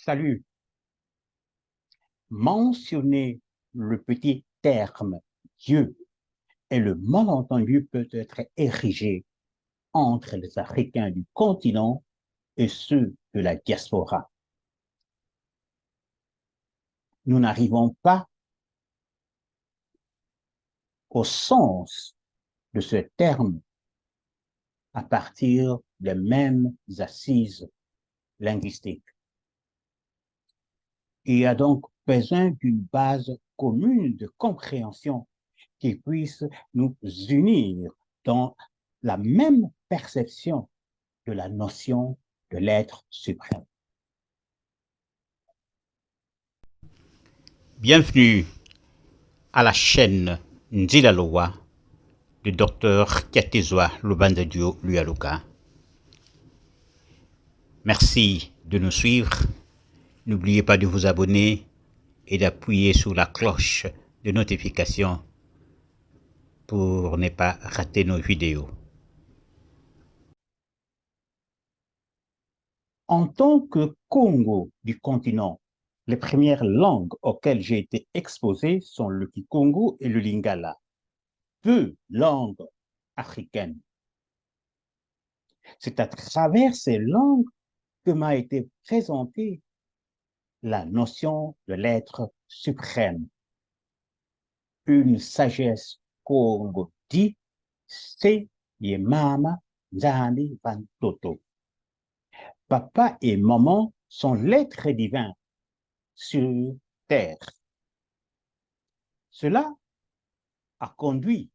Salut. Mentionner le petit terme Dieu et le malentendu peut être érigé entre les Africains du continent et ceux de la diaspora. Nous n'arrivons pas au sens de ce terme à partir des mêmes assises linguistiques. Il y a donc besoin d'une base commune de compréhension qui puisse nous unir dans la même perception de la notion de l'être suprême. Bienvenue à la chaîne Nzilaloa du docteur Kiatizwa Lubandadio Lualuka. Merci de nous suivre. N'oubliez pas de vous abonner et d'appuyer sur la cloche de notification pour ne pas rater nos vidéos. En tant que Congo du continent, les premières langues auxquelles j'ai été exposé sont le Kikongo et le Lingala, deux langues africaines. C'est à travers ces langues que m'a été présentée la notion de l'être suprême. Une sagesse Congo dit, c'est Yemama Nzambi Bantoto. Papa et maman sont l'être divin sur terre. Cela a conduit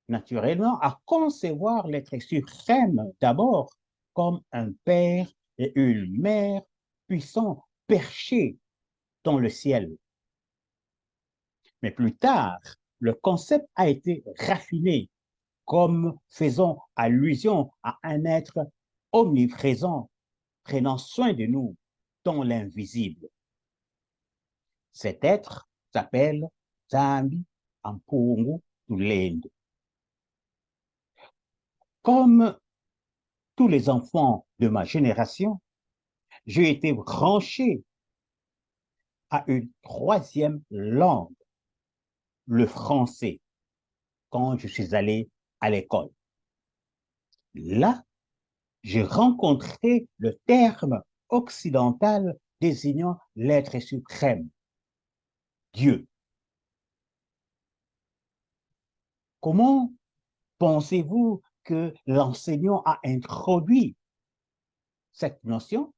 naturellement à concevoir l'être suprême d'abord comme un père et une mère puissants perchés dans le ciel. Mais plus tard, le concept a été raffiné comme faisant allusion à un être omniprésent prenant soin de nous dans l'invisible. Cet être s'appelle Nzambi Ampungu Tulendo. Comme tous les enfants de ma génération, j'ai été branché à une troisième langue, le français, quand je suis allé à l'école. Là, j'ai rencontré le terme occidental désignant l'être suprême, Dieu. Comment pensez-vous que l'enseignant a introduit cette notion?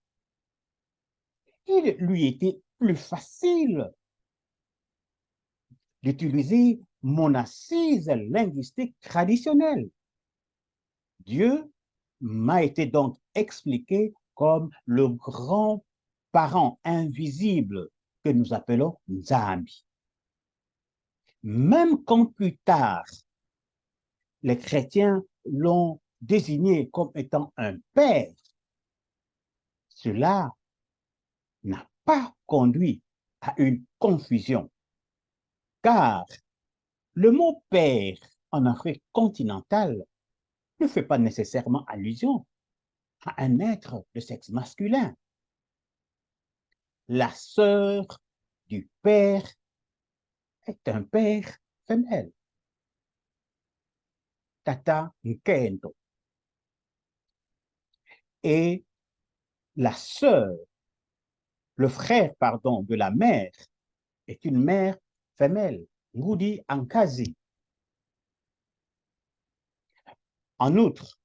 Il lui était plus facile d'utiliser mon assise linguistique traditionnelle. Dieu m'a été donc expliqué comme le grand parent invisible que nous appelons Nzambi. Même quand plus tard, les chrétiens l'ont désigné comme étant un père, cela n'a pas conduit à une confusion, car le mot père en Afrique continentale ne fait pas nécessairement allusion à un être de sexe masculin. La sœur du père est un père femelle, Tata Nkendo. Et la sœur, le frère, pardon, de la mère est une mère femelle, Ngudi Ankazi. En outre,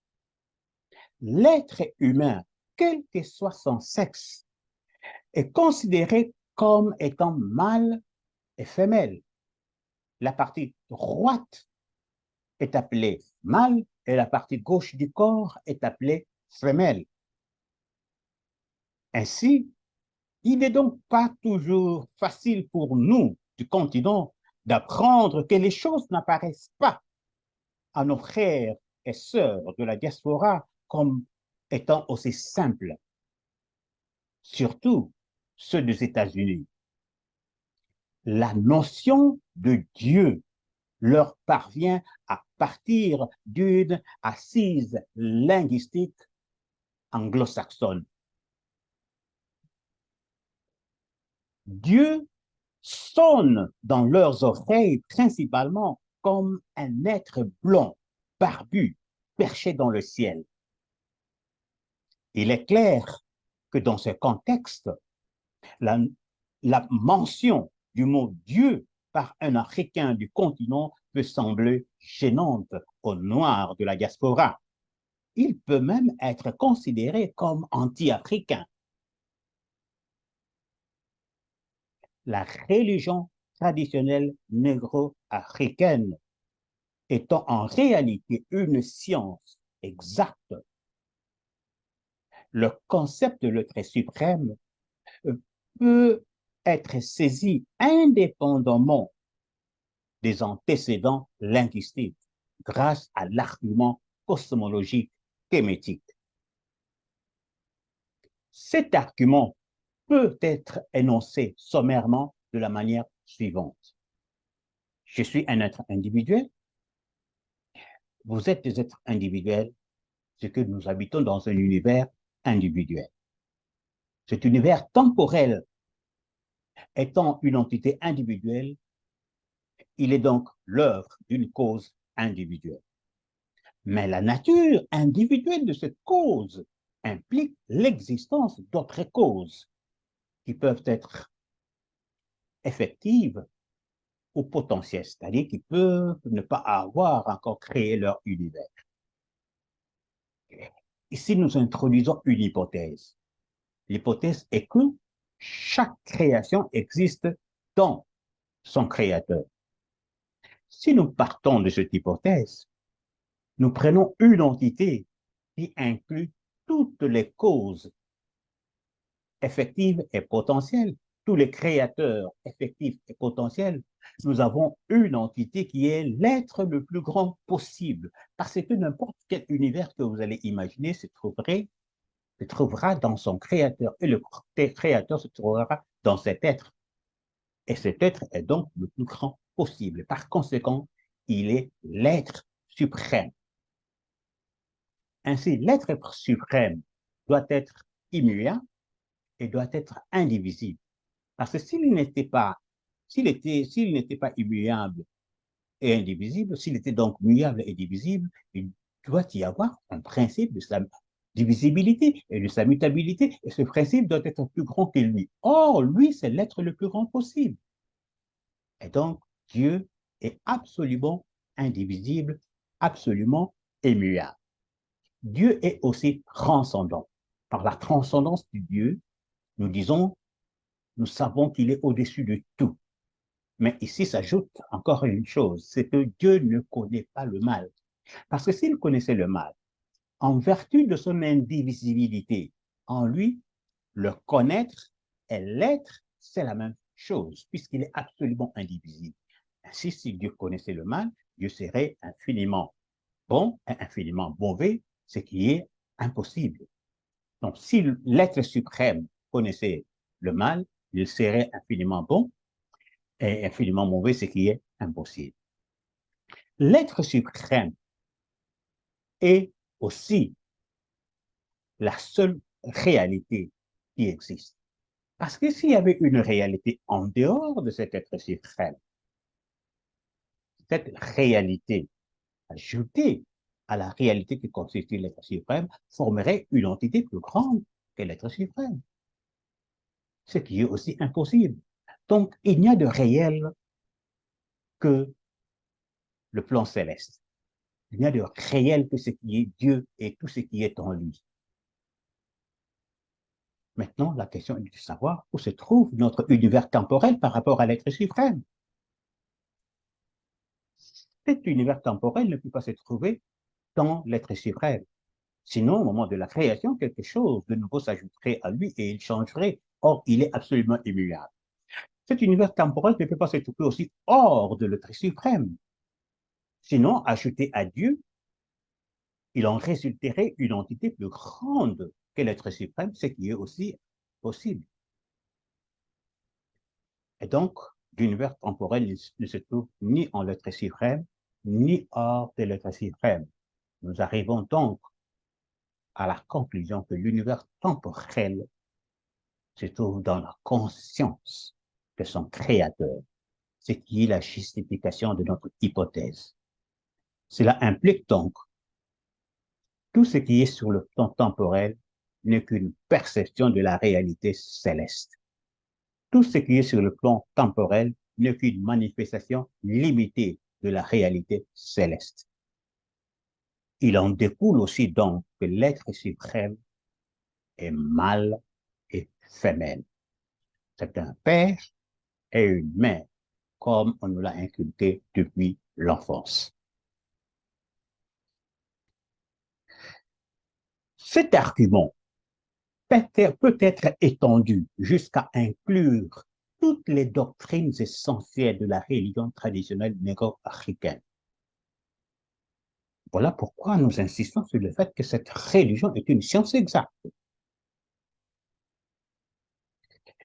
l'être humain, quel que soit son sexe, est considéré comme étant mâle et femelle. La partie droite est appelée mâle et la partie gauche du corps est appelée femelle. Ainsi, il n'est donc pas toujours facile pour nous du continent d'apprendre que les choses n'apparaissent pas à nos frères et sœurs de la diaspora comme étant aussi simples, surtout ceux des États-Unis. La notion de Dieu leur parvient à partir d'une assise linguistique anglo-saxonne. Dieu sonne dans leurs oreilles principalement comme un être blond, barbu, perché dans le ciel. Il est clair que dans ce contexte, la, la mention du mot Dieu par un Africain du continent peut sembler gênante aux Noirs de la diaspora. Il peut même être considéré comme anti-africain. La religion traditionnelle négro-africaine étant en réalité une science exacte, le concept de l'être suprême peut être saisi indépendamment des antécédents linguistiques grâce à l'argument cosmologique kémétique. Cet argument peut être énoncé sommairement de la manière suivante. Je suis un être individuel, vous êtes des êtres individuels, c'est que nous habitons dans un univers individuel. Cet univers temporel étant une entité individuelle, il est donc l'œuvre d'une cause individuelle. Mais la nature individuelle de cette cause implique l'existence d'autres causes qui peuvent être effectives ou potentielles, c'est-à-dire qui peuvent ne pas avoir encore créé leur univers. Ici, nous introduisons une hypothèse. L'hypothèse est que chaque création existe dans son créateur. Si nous partons de cette hypothèse, nous prenons une entité qui inclut toutes les causes effectives et potentielles, tous les créateurs effectifs et potentiels. Nous avons une entité qui est l'être le plus grand possible, parce que n'importe quel univers que vous allez imaginer se trouvera dans son créateur, et le créateur se trouvera dans cet être. Et cet être est donc le plus grand possible. Par conséquent, il est l'être suprême. Ainsi, l'être suprême doit être immuable et doit être indivisible. Parce que s'il n'était pas immuable et indivisible, s'il était donc muable et divisible, il doit y avoir un principe de sa divisibilité et de sa mutabilité, et ce principe doit être plus grand que lui. Or, lui, c'est l'être le plus grand possible. Et donc, Dieu est absolument indivisible, absolument immuable. Dieu est aussi transcendant. Par la transcendance du Dieu, nous savons qu'il est au-dessus de tout. Mais ici s'ajoute encore une chose, c'est que Dieu ne connaît pas le mal. Parce que s'il connaissait le mal, en vertu de son indivisibilité, en lui, le connaître et l'être, c'est la même chose, puisqu'il est absolument indivisible. Ainsi, si Dieu connaissait le mal, Dieu serait infiniment bon et infiniment mauvais, ce qui est impossible. Donc, si l'être suprême connaissait le mal, il serait infiniment bon et infiniment mauvais, ce qui est impossible. L'être suprême est aussi la seule réalité qui existe. Parce que s'il y avait une réalité en dehors de cet être suprême, cette réalité ajoutée à la réalité qui constitue l'être suprême formerait une entité plus grande que l'être suprême, ce qui est aussi impossible. Donc, il n'y a de réel que le plan céleste. Il n'y a de réel que ce qui est Dieu et tout ce qui est en lui. Maintenant, la question est de savoir où se trouve notre univers temporel par rapport à l'être suprême. Cet univers temporel ne peut pas se trouver dans l'être suprême. Sinon, au moment de la création, quelque chose de nouveau s'ajouterait à lui et il changerait. Or, il est absolument immuable. Cet univers temporel ne peut pas se trouver aussi hors de l'être suprême. Sinon, ajouté à Dieu, il en résulterait une entité plus grande que l'être suprême, ce qui est aussi possible. Et donc, l'univers temporel ne se trouve ni en l'être suprême, ni hors de l'être suprême. Nous arrivons donc à la conclusion que l'univers temporel se trouve dans la conscience de son Créateur, ce qui est la justification de notre hypothèse. Cela implique donc tout ce qui est sur le plan temporel n'est qu'une perception de la réalité céleste. Tout ce qui est sur le plan temporel n'est qu'une manifestation limitée de la réalité céleste. Il en découle aussi donc que l'être suprême est mâle et femelle. C'est un père et une mère, comme on nous l'a inculqué depuis l'enfance. Cet argument peut être étendu jusqu'à inclure toutes les doctrines essentielles de la religion traditionnelle négro-africaine. Voilà pourquoi nous insistons sur le fait que cette religion est une science exacte.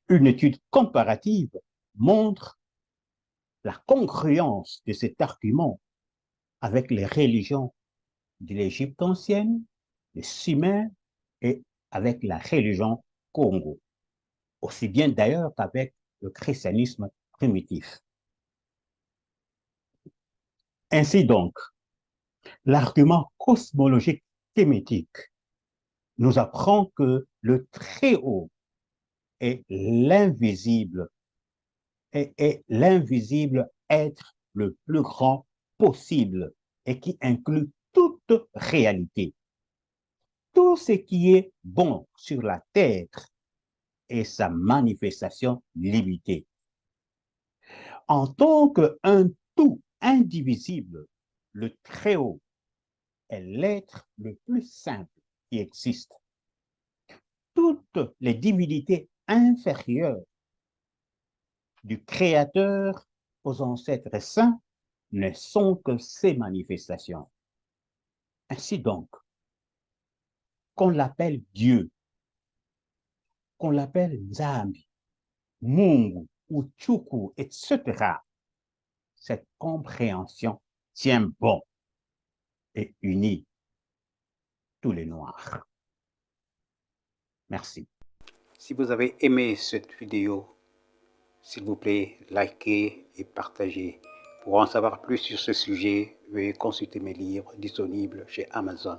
Une étude comparative montre la congruence de cet argument avec les religions de l'Égypte ancienne, le Sumer et avec la religion Congo, aussi bien d'ailleurs qu'avec le christianisme primitif. Ainsi donc, l'argument cosmologique thématique nous apprend que le Très-Haut est l'invisible est l'invisible être le plus grand possible et qui inclut toute réalité. Tout ce qui est bon sur la terre est sa manifestation limitée. En tant qu'un tout indivisible, le Très-Haut est l'être le plus simple qui existe. Toutes les divinités inférieures du Créateur aux ancêtres saints ne sont que ses manifestations. Ainsi donc, qu'on l'appelle Dieu, qu'on l'appelle Nzambi, Mungu ou Tchoukou, etc., cette compréhension tient bon et unit tous les Noirs. Merci. Si vous avez aimé cette vidéo, s'il vous plaît, likez et partagez. Pour en savoir plus sur ce sujet, veuillez consulter mes livres disponibles chez Amazon.